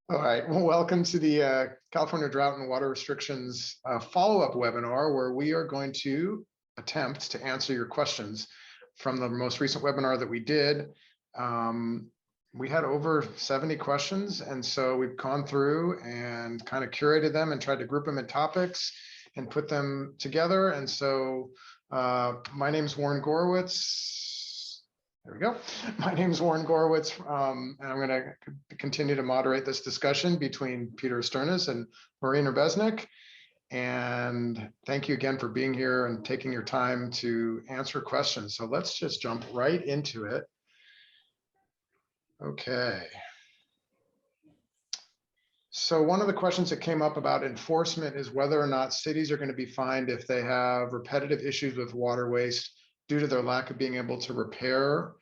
All right. Well, welcome to the California Drought and Water Restrictions follow-up webinar, where we are going to attempt to answer your questions from the most recent webinar that we did. We had over 70 questions, and so we've gone through and kind of curated them and tried to group them in topics and put them together. And so my name is Warren Gorowitz. There we go. My name is Warren Gorowitz, and I'm going to continue to moderate this discussion between Peter Sternis and Maureen Rebesnik. And thank you again for being here and taking your time to answer questions. So let's just jump right into it. Okay. So one of the questions that came up about enforcement is whether or not cities are going to be fined if they have repetitive issues with water waste due to their lack of being able to repair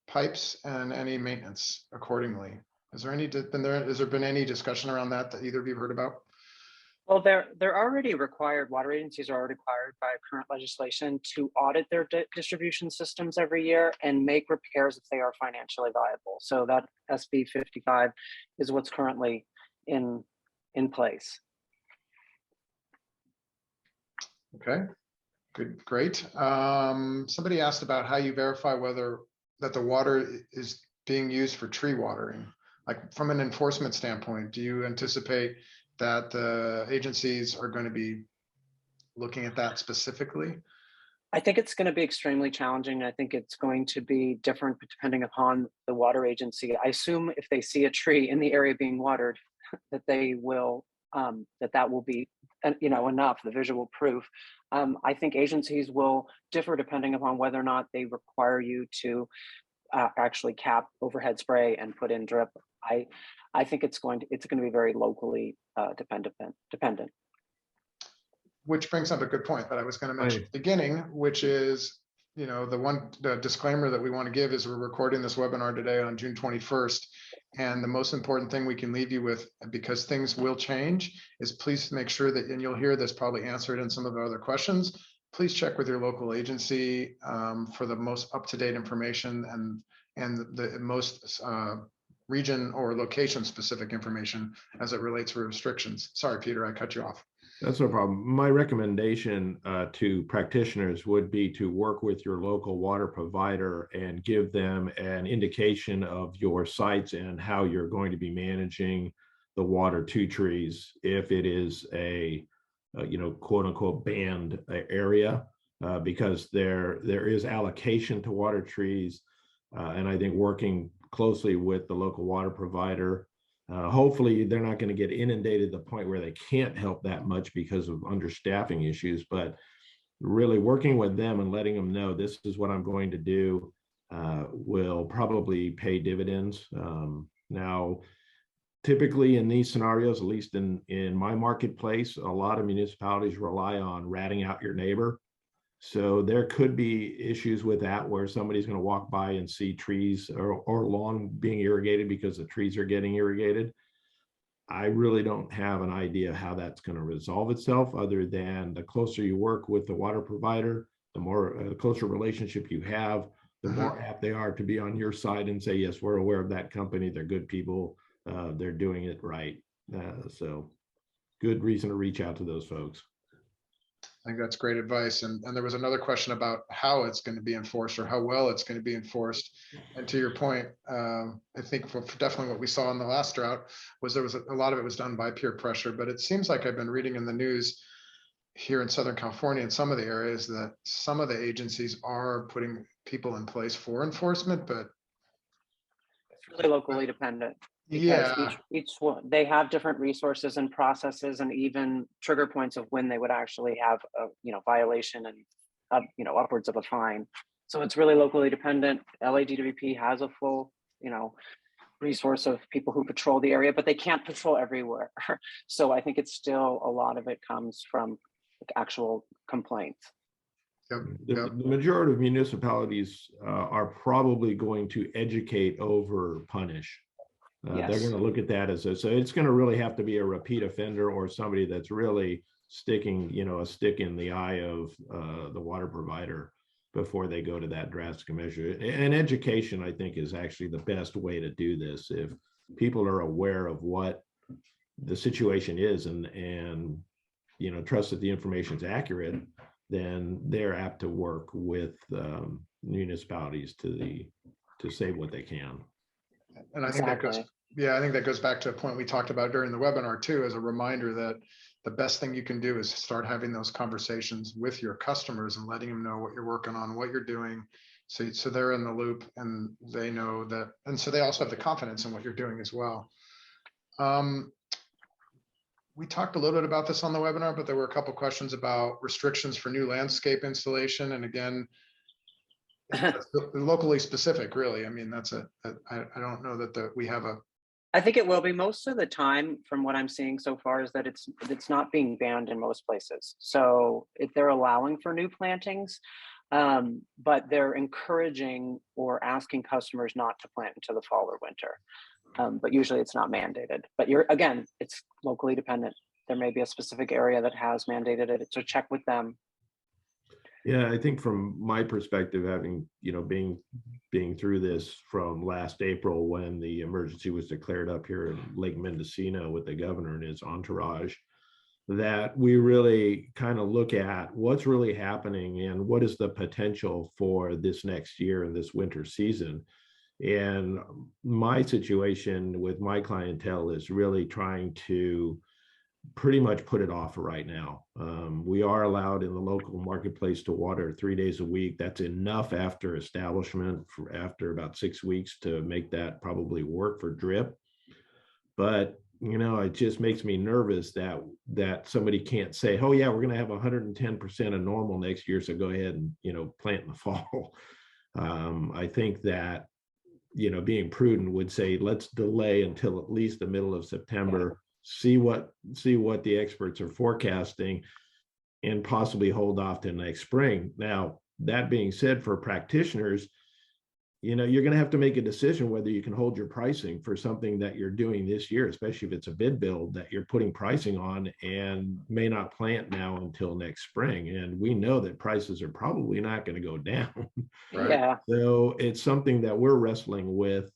pipes and any maintenance accordingly. Has there been any discussion around that either of you heard about? Well, they're already required. Water agencies are already required by current legislation to audit their distribution systems every year and make repairs if they are financially viable. So that SB 55 is what's currently in place. Okay, good, great. Somebody asked about how you verify whether that the water is being used for tree watering. Like from an enforcement standpoint, do you anticipate that the agencies are going to be looking at that specifically? I think it's going to be extremely challenging. I think it's going to be different depending upon the water agency. I assume if they see a tree in the area being watered, that they will that will be enough, the visual proof. I think agencies will differ depending upon whether or not they require you to actually cap overhead spray and put in drip. I think it's going to be very locally dependent. Which brings up a good point that I was going to mention at the beginning, which is, the disclaimer that we want to give is we're recording this webinar today on June 21st. And the most important thing we can leave you with, because things will change, is please make sure that, and you'll hear this probably answered in some of the other questions, please check with your local agency for the most up-to-date information and the most region or location specific information as it relates to restrictions. Sorry, Peter, I cut you off. That's no problem. My recommendation to practitioners would be to work with your local water provider and give them an indication of your sites and how you're going to be managing the water to trees if it is a quote unquote banned area, because there is allocation to water trees, and I think working closely with the local water provider, hopefully they're not going to get inundated to the point where they can't help that much because of understaffing issues, but really working with them and letting them know this is what I'm going to do will probably pay dividends. Now, typically in these scenarios, at least in my marketplace, a lot of municipalities rely on ratting out your neighbor. So there could be issues with that where somebody's going to walk by and see trees or lawn being irrigated because the trees are getting irrigated. I really don't have an idea how that's going to resolve itself, other than the closer you work with the water provider, the closer relationship you have, the more apt they are to be on your side and say, yes, we're aware of that company. They're good people. They're doing it right. So good reason to reach out to those folks. I think that's great advice. And there was another question about how it's going to be enforced or how well it's going to be enforced. And to your point, I think for definitely what we saw in the last drought was there was a lot of it was done by peer pressure, but it seems like I've been reading in the news here in Southern California in some of the areas that some of the agencies are putting people in place for enforcement, but it's really locally dependent. Yeah, each one, they have different resources and processes and even trigger points of when they would actually have a violation and upwards of a fine. So it's really locally dependent. LADWP has a full resource of people who patrol the area, but they can't patrol everywhere. So I think it's still a lot of it comes from actual complaints. The majority of municipalities are probably going to educate over punish. Yes. They're going to look at that as so it's going to really have to be a repeat offender or somebody that's really sticking, a stick in the eye of the water provider before they go to that drastic measure. And education, I think, is actually the best way to do this. If people are aware of what the situation is and trust that the information is accurate, then they're apt to work with municipalities to save what they can. And I think that goes, Exactly. I think that goes back to a point we talked about during the webinar too, as a reminder that the best thing you can do is start having those conversations with your customers and letting them know what you're working on, what you're doing. So they're in the loop and they know that, and so they also have the confidence in what you're doing as well. We talked a little bit about this on the webinar, but there were a couple of questions about restrictions for new landscape installation. And again, that's locally specific, really. I mean, I don't know that we have a. I think it will be. Most of the time, from what I'm seeing so far, is that it's not being banned in most places. So if they're allowing for new plantings, but they're encouraging or asking customers not to plant into the fall or winter. But usually it's not mandated. But it's locally dependent. There may be a specific area that has mandated it, so check with them. Yeah, I think from my perspective, having, being through this from last April when the emergency was declared up here in Lake Mendocino with the governor and his entourage, that we really kind of look at what's really happening and what is the potential for this next year and this winter season. And my situation with my clientele is really trying to pretty much put it off right now. We are allowed in the local marketplace to water 3 days a week. That's enough after establishment after about 6 weeks to make that probably work for drip. But it just makes me nervous that somebody can't say, oh yeah, we're going to have 110% of normal next year, so go ahead and plant in the fall. I think that being prudent would say, let's delay until at least the middle of September, see what the experts are forecasting, and possibly hold off to next spring. Now, that being said, for practitioners, you're going to have to make a decision whether you can hold your pricing for something that you're doing this year, especially if it's a bid build that you're putting pricing on and may not plant now until next spring. And we know that prices are probably not going to go down. Right. Yeah. So it's something that we're wrestling with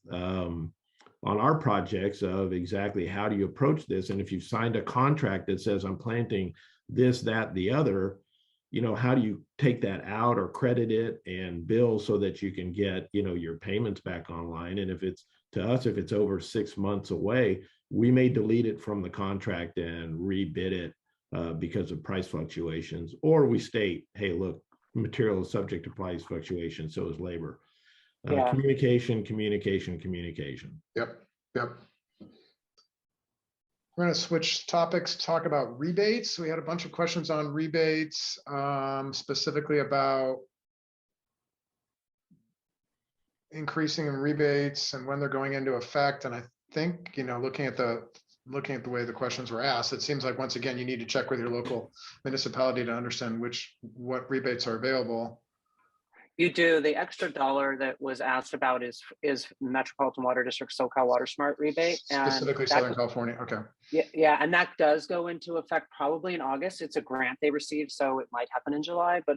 on our projects of exactly how do you approach this. And if you've signed a contract that says I'm planting this, that, the other, how do you take that out or credit it and bill so that you can get, your payments back online? And if it's over 6 months away, we may delete it from the contract and rebid it because of price fluctuations, or we state, hey, look, material is subject to price fluctuation, so is labor. Communication. Yep. We're going to switch topics, talk about rebates. We had a bunch of questions on rebates, specifically about increasing in rebates and when they're going into effect. And I think, looking at the way the questions were asked, it seems like, once again, you need to check with your local municipality to understand what rebates are available. You do. The extra $1 that was asked about is Metropolitan Water District SoCal Water Smart rebate, and specifically Southern California. Okay. Yeah, and that does go into effect probably in August. It's a grant they received, so it might happen in July, but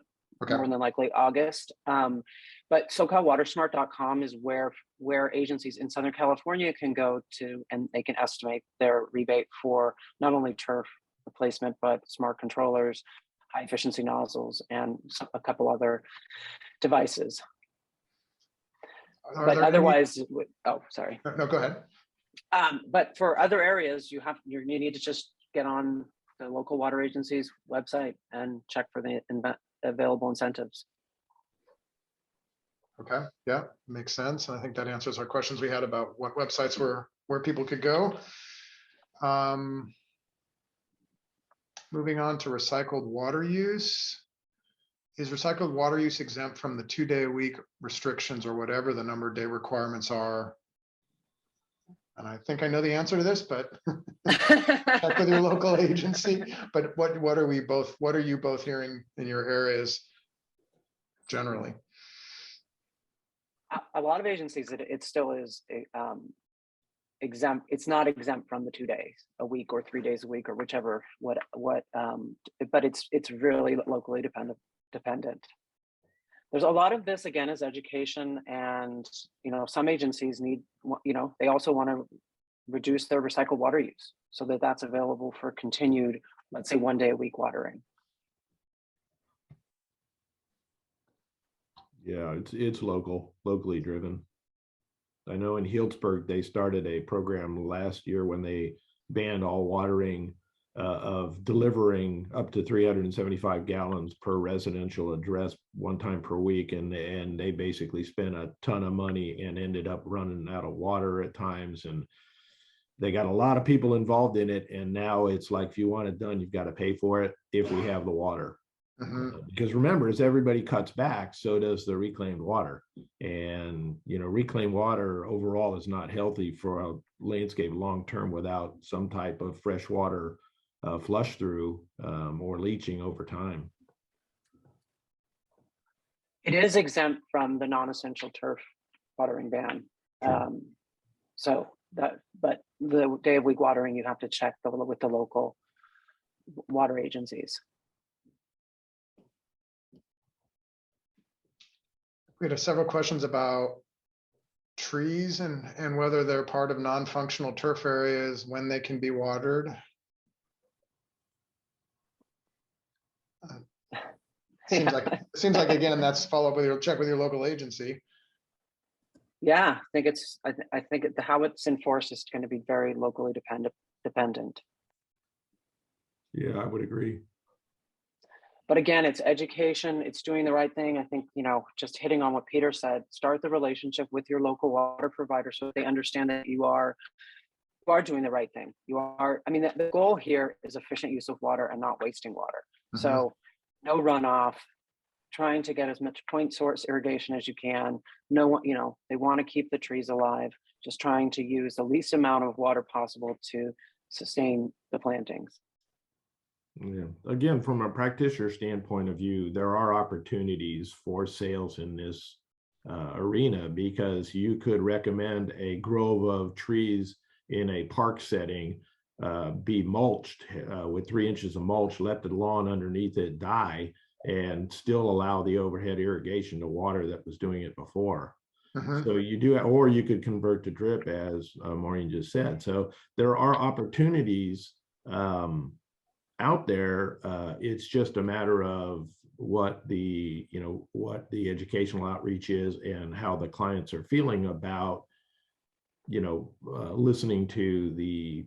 more than likely August. But SoCalWatersmart.com is where agencies in Southern California can go to, and they can estimate their rebate for not only turf replacement, but smart controllers, high efficiency nozzles, and a couple other devices. But otherwise, sorry. No, go ahead. But for other areas, you need to just get on the local water agency's website and check for the available incentives. Okay, yeah, makes sense. And I think that answers our questions we had about what websites where people could go. Moving on to recycled water use. Is recycled water use exempt from the 2-day-a-week restrictions or whatever the number of day requirements are? And I think I know the answer to this, but check with your local agency. But what are you both hearing in your areas generally? A lot of agencies, it still is exempt. It's not exempt from the 2 days a week or 3 days a week or whichever. But it's really locally dependent. There's a lot of this, again, is education, and some agencies need, they also want to reduce their recycled water use so that that's available for continued, let's say 1 day a week watering. Yeah, it's locally driven. I know in Healdsburg, they started a program last year when they banned all watering of delivering up to 375 gallons per residential address one time per week. And they basically spent a ton of money and ended up running out of water at times. And they got a lot of people involved in it. And now it's like, if you want it done, you've got to pay for it if we have the water. Because remember, as everybody cuts back, so does the reclaimed water. And, reclaimed water overall is not healthy for a landscape long-term without some type of fresh water flush through or leaching over time. It is exempt from the non-essential turf watering ban. But the day of week watering, you have to check with the local water agencies. We had several questions about trees and whether they're part of non-functional turf areas, when they can be watered. Seems like again, that's follow up with your check with your local agency. Yeah, I think how it's enforced is going to be very locally dependent. Yeah, I would agree. But again, it's education, it's doing the right thing. I think, just hitting on what Peter said, start the relationship with your local water provider so they understand that you are doing the right thing. The goal here is efficient use of water and not wasting water. So no runoff, trying to get as much point source irrigation as you can. They want to keep the trees alive, just trying to use the least amount of water possible to sustain the plantings. Yeah. Again, from a practitioner standpoint of view, there are opportunities for sales in this arena, because you could recommend a grove of trees in a park setting be mulched with 3 inches of mulch, let the lawn underneath it die, and still allow the overhead irrigation to water that was doing it before. So you do, or you could convert to drip, as Maureen just said. So there are opportunities out there. It's just a matter of what the educational outreach is and how the clients are feeling about listening to the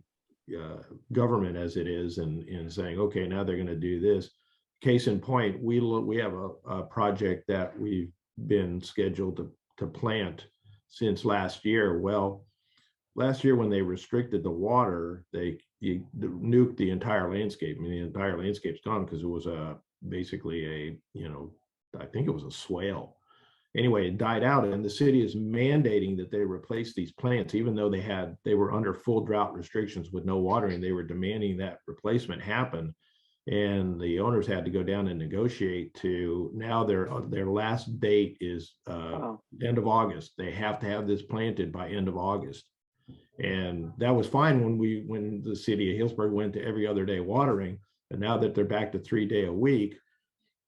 government as it is, and saying, okay, now they're going to do this. Case in point, we have a project that we've been scheduled to plant since last year. Well, last year when they restricted the water, you nuked the entire landscape. I mean, the entire landscape's gone because it was basically I think it was a swale. Anyway, it died out, and the city is mandating that they replace these plants, even though they were under full drought restrictions with no watering. They were demanding that replacement happen, and the owners had to go down and negotiate to, now their last date is end of August. They have to have this planted by end of August. And that was fine when the city of Healdsburg went to every other day watering, and now that they're back to 3 day a week,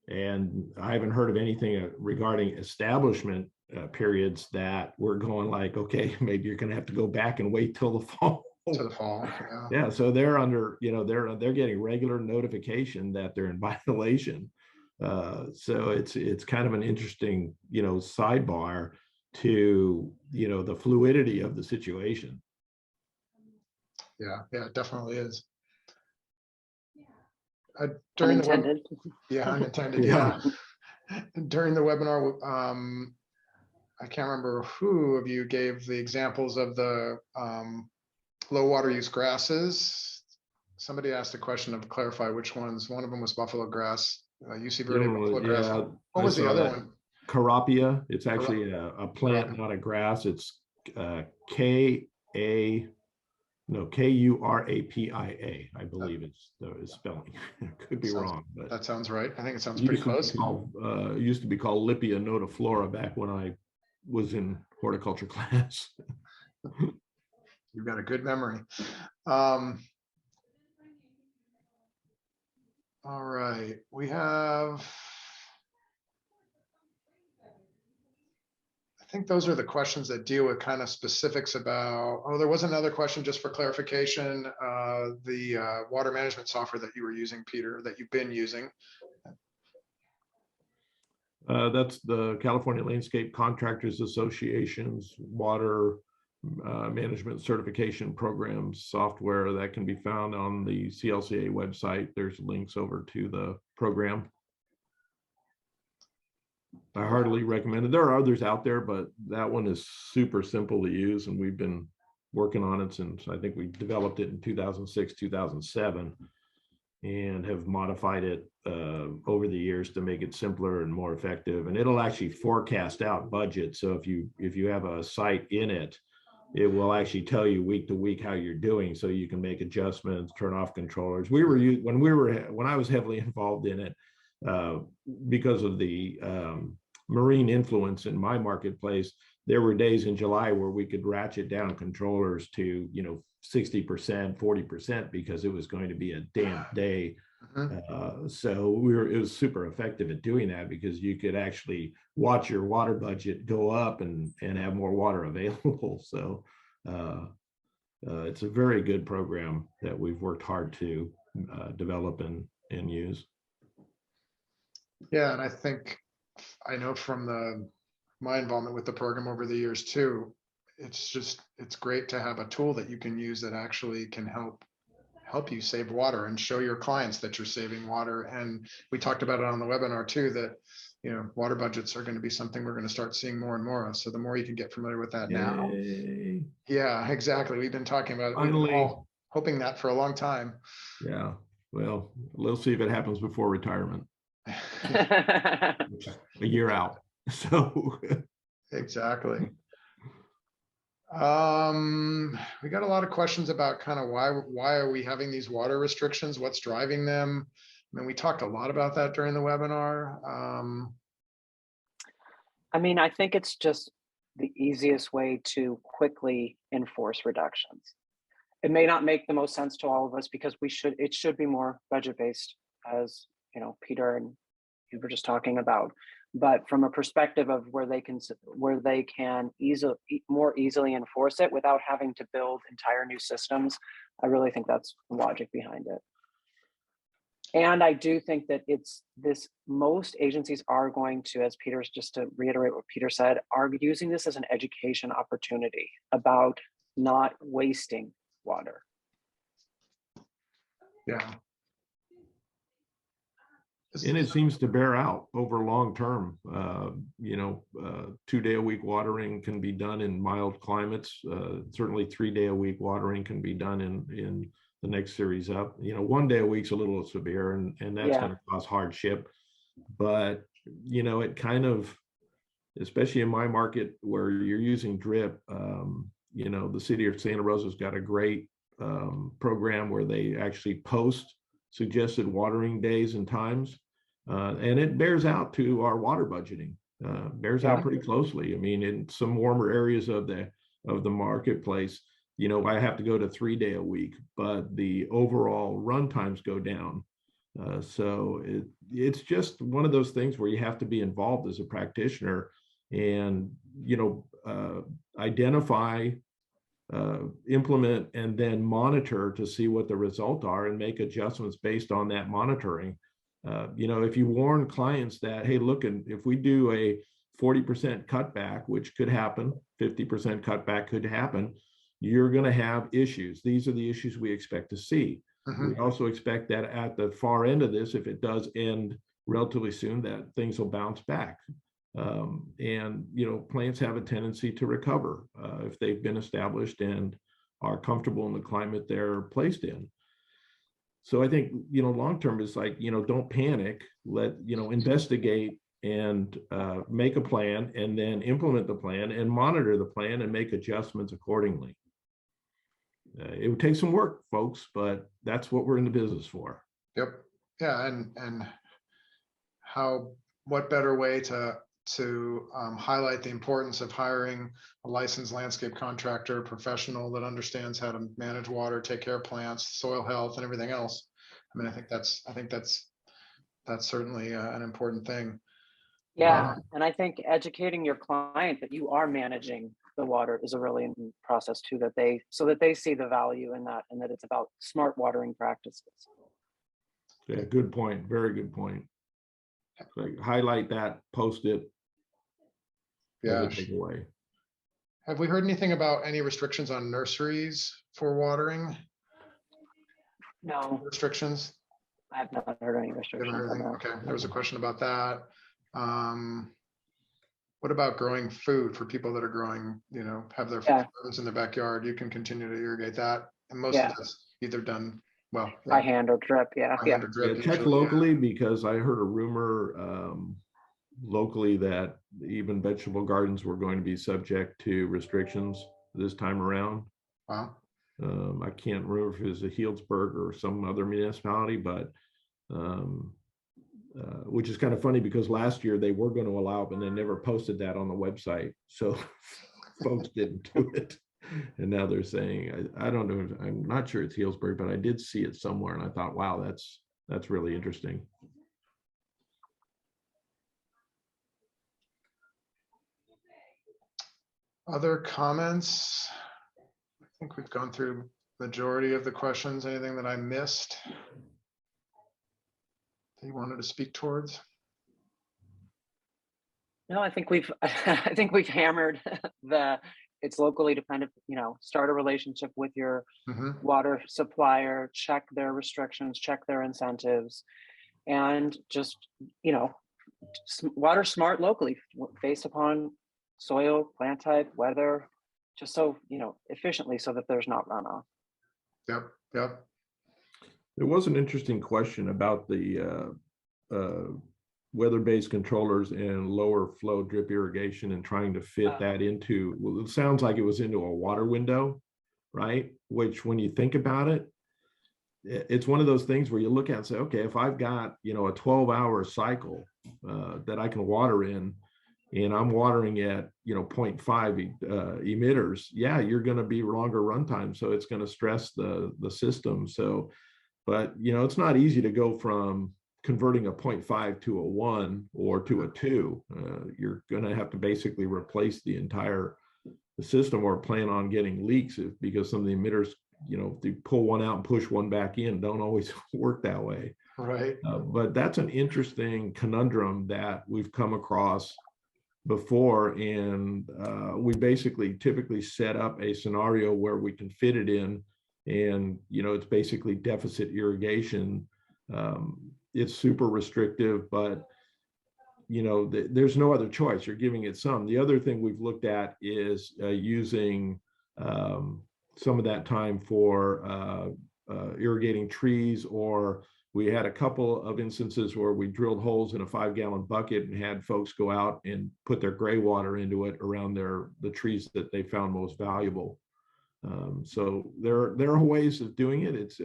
and I haven't heard of anything regarding establishment periods that we're going like, okay, maybe you're going to have to go back and wait till the fall. To the fall, yeah. So they're under, they're getting regular notification that they're in violation. So it's kind of an interesting, sidebar to, the fluidity of the situation. Yeah, it definitely is. Unintended. Unintended. Yeah. During the webinar, I can't remember who of you gave the examples of the low water use grasses. Somebody asked a question to clarify which ones. One of them was buffalo grass, UC Verde buffalo grass. What was the other one? Carapia. It's actually a plant, not a grass. It's Kurapia, I believe it's the spelling. Could be wrong, but that sounds right. I think it sounds pretty close. Used to be called Lipia notiflora back when I was in horticulture class. You've got a good memory. All right, we have, I think those are the questions that deal with kind of specifics about, oh, there was another question just for clarification, the water management software that you were using, Peter, that you've been using. That's the California Landscape Contractors Association's water management certification program software that can be found on the CLCA website. There's links over to the program. I heartily recommend it. There are others out there, but that one is super simple to use, and we've been working on it since, I think we developed it in 2006, 2007, and have modified it over the years to make it simpler and more effective. And it'll actually forecast out budget. So if you have a site in it, it will actually tell you week to week how you're doing, so you can make adjustments, turn off controllers. When I was heavily involved in it, because of the marine influence in my marketplace, there were days in July where we could ratchet down controllers to 60%, 40%, because it was going to be a damp day. So it was super effective at doing that, because you could actually watch your water budget go up and have more water available. So it's a very good program that we've worked hard to develop and use. Yeah, and I know from my involvement with the program over the years too, it's great to have a tool that you can use that actually can help you save water and show your clients that you're saving water. And we talked about it on the webinar too, that water budgets are going to be something we're going to start seeing more and more of. So the more you can get familiar with that now. Yay. Yeah, exactly. We've been talking about it. Finally. We've been all hoping that for a long time. Yeah, well, let's see if it happens before retirement. A year out. So exactly. We got a lot of questions about kind of why are we having these water restrictions? What's driving them? I mean, we talked a lot about that during the webinar. I mean, I think it's just the easiest way to quickly enforce reductions. It may not make the most sense to all of us, because it should be more budget based, as Peter and you were just talking about. But from a perspective of where they can more easily enforce it without having to build entire new systems, I really think that's the logic behind it. And I do think that most agencies are going to, as Peter's, just to reiterate what Peter said, are using this as an education opportunity about not wasting water. Yeah. And it seems to bear out over long term. 2-day-a-week watering can be done in mild climates. Certainly 3-day-a-week watering can be done in the next series up. 1 day a week's a little severe, and that's going to cause hardship. But it kind of, especially in my market where you're using drip, the city of Santa Rosa's got a great program where they actually post suggested watering days and times, and it bears out to our water budgeting. Bears out pretty closely. I mean, in some warmer areas of the marketplace, I have to go to 3-day-a-week, but the overall run times go down. So it's just one of those things where you have to be involved as a practitioner and identify, implement, and then monitor to see what the results are and make adjustments based on that monitoring. If you warn clients that, hey, look, and if we do a 40% cutback, which could happen, 50% cutback could happen, you're going to have issues. These are the issues we expect to see. We also expect that at the far end of this, if it does end relatively soon, that things will bounce back. And plants have a tendency to recover if they've been established and are comfortable in the climate they're placed in. So I think long term is like, don't panic, investigate and make a plan, and then implement the plan and monitor the plan and make adjustments accordingly. It would take some work, folks, but that's what we're in the business for. Yep. Yeah, and what better way to highlight the importance of hiring a licensed landscape contractor, professional that understands how to manage water, take care of plants, soil health, and everything else. I mean, I think that's certainly an important thing. Yeah, and I think educating your client that you are managing the water is a really important process too, so that they see the value in that, and that it's about smart watering practices. Yeah, good point. Very good point. Like, highlight that, post it. Yeah. Take away. Have we heard anything about any restrictions on nurseries for watering? No, Restrictions? I have not heard any You haven't restrictions heard on anything? that. Okay, there was a question about that. What about growing food for people that are growing, have their Yeah. gardens in their backyard? You can continue to irrigate that. And most Yeah. of that's either done, well, By yeah, hand or drip, yeah. by Yeah. hand or drip Yeah, check usually, yeah. locally, because I heard a rumor locally that even vegetable gardens were going to be subject to restrictions this time around. Wow. I can't remember if it was a Healdsburg or some other municipality, but which is kind of funny because last year they were going to allow it and they never posted that on the website. So folks didn't do it. And now they're saying, I don't know, I'm not sure it's Healdsburg, but I did see it somewhere and I thought, wow, that's really interesting. Other comments? I think we've gone through majority of the questions. Anything that I missed that you wanted to speak towards? No, I think we've I think we've hammered it's locally dependent, start a relationship with your water supplier, check their restrictions, check their incentives, and just, water smart locally based upon soil, plant type, weather, just so, efficiently so that there's not runoff. Yep. Yep. There was an interesting question about the weather-based controllers and lower flow drip irrigation and trying to fit that into, well, it sounds like it was into a water window, right? Which, when you think about it, it's one of those things where you look at and say, okay, if I've got, a 12-hour cycle that I can water in, and I'm watering at, 0.5 emitters, yeah, you're going to be longer runtime. So it's going to stress the system. So, but, it's not easy to go from converting a 0.5 to a 1 or to a 2. You're going to have to basically replace the entire system or plan on getting leaks because some of the emitters, if you pull one out and push one back in, don't always work that way. Right. But that's an interesting conundrum that we've come across before. And we basically typically set up a scenario where we can fit it in. And, it's basically deficit irrigation. It's super restrictive, but there's no other choice. You're giving it some. The other thing we've looked at is using some of that time for irrigating trees, or we had a couple of instances where we drilled holes in a 5-gallon bucket and had folks go out and put their gray water into it around the trees that they found most valuable. So there are ways of doing it. It's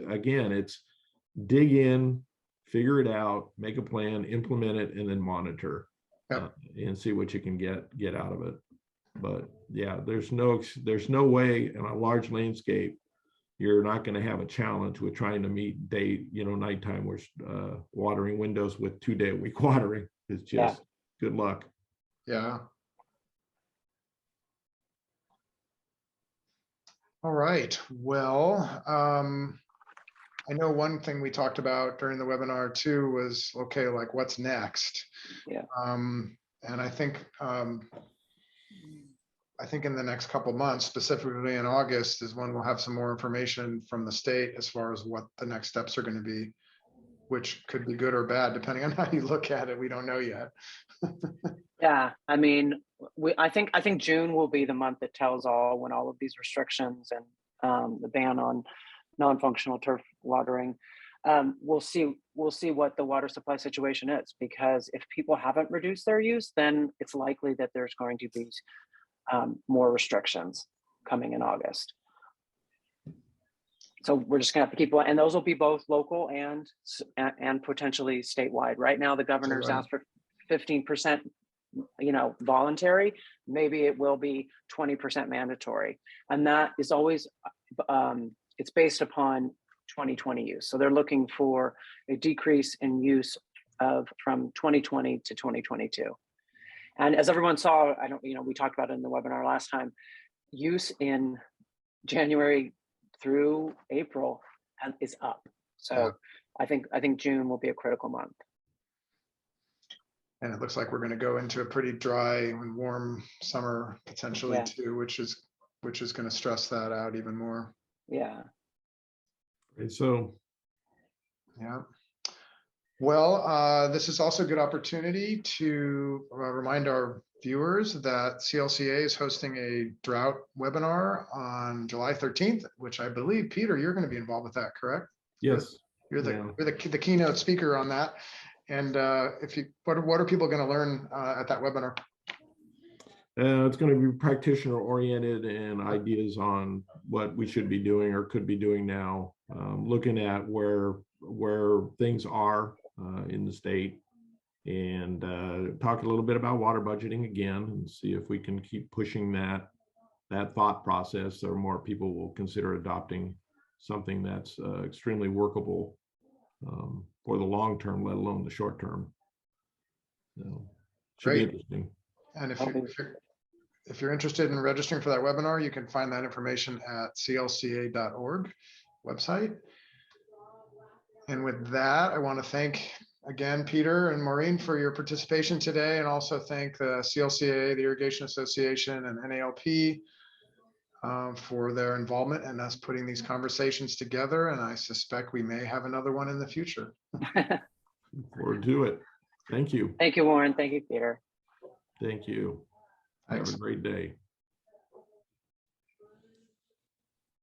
dig in, figure it out, make a plan, implement it, and then monitor and see what you can get out of it. But yeah, there's no way in a large landscape you're not going to have a challenge with trying to meet nighttime where watering windows with 2-day-a-week watering is just good luck. Yeah. All right. Well, I know one thing we talked about during the webinar too was, okay, like what's next? Yeah. And I think in the next couple of months, specifically in August, is when we'll have some more information from the state as far as what the next steps are going to be, which could be good or bad, depending on how you look at it. We don't know yet. Yeah. I mean, I think June will be the month that tells all, when all of these restrictions and the ban on non-functional turf watering, we'll see what the water supply situation is, because if people haven't reduced their use, then it's likely that there's going to be more restrictions coming in August. So we're just gonna have to keep, and those will be both local and potentially statewide. Right now, the governor's asked for 15%, voluntary. Maybe it will be 20% mandatory, and that is always it's based upon 2020 use. So they're looking for a decrease in use from 2020 to 2022. And as everyone saw, I don't, we talked about it in the webinar last time, use in January through April is up. So I think June will be a critical month. And it looks like we're going to go into a pretty dry and warm summer potentially too, which is going to stress that out even more. Yeah. And so, yeah. Well, this is also a good opportunity to remind our viewers that CLCA is hosting a drought webinar on July 13th, which I believe, Peter, you're going to be involved with that, correct? yes. You're the keynote speaker on that. And what are people going to learn at that webinar? It's going to be practitioner oriented and ideas on what we should be doing or could be doing now, looking at where things are in the state, and talk a little bit about water budgeting again, and see if we can keep pushing that thought process so more people will consider adopting something that's extremely workable for the long term, let alone the short term. So, should be interesting. And if you're interested in registering for that webinar, you can find that information at clca.org website. And with that, I want to thank again Peter and Maureen for your participation today, and also thank the CLCA, the Irrigation Association, and NALP for their involvement in us putting these conversations together. And I suspect we may have another one in the future. Look forward to it. Thank you. Thank you, Warren. Thank you, Peter. Thank you. Thanks. Have a great day.